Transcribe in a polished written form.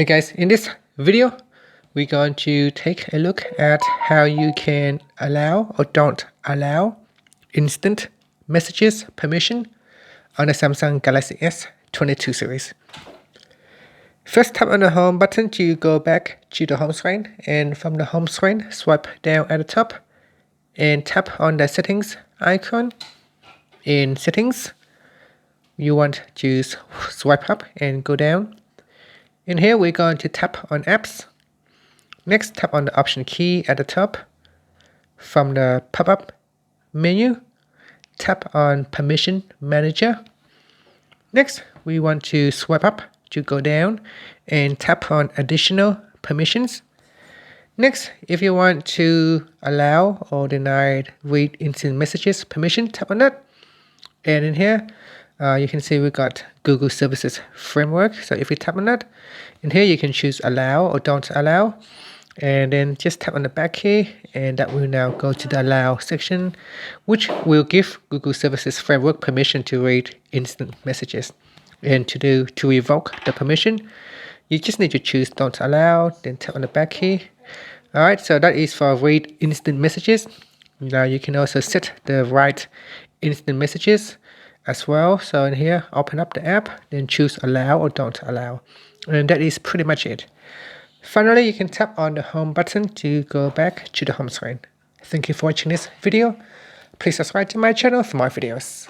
Hey guys, in this video, we're going to take a look at how you can allow or don't allow instant messages permission on the Samsung Galaxy S22 series. First, tap on the home button to go back to the home screen, and from the home screen, swipe down at the top and tap on the settings icon. In settings, you want to swipe up and go down. In here, we're going to tap on apps. Next, tap on the option key at the top. From the pop-up menu, tap on permission manager. Next, we want to swipe up to go down and tap on additional permissions. Next, if you want to allow or deny read instant messages permission, tap on that. And in here, you can see we got Google Services Framework. So if you tap on that, in here you can choose allow or don't allow. And then just tap on the back key, and that will now go to the allow section, which will give Google Services Framework permission to read instant messages. And to revoke the permission, you just need to choose don't allow, then tap on the back key. Alright, so that is for read instant messages. Now you can also set the write instant messages as well. So in here, open up the app, then choose allow or don't allow. And that is pretty much it. Finally, you can tap on the home button to go back to the home screen. Thank you for watching this video. Please subscribe to my channel for more videos.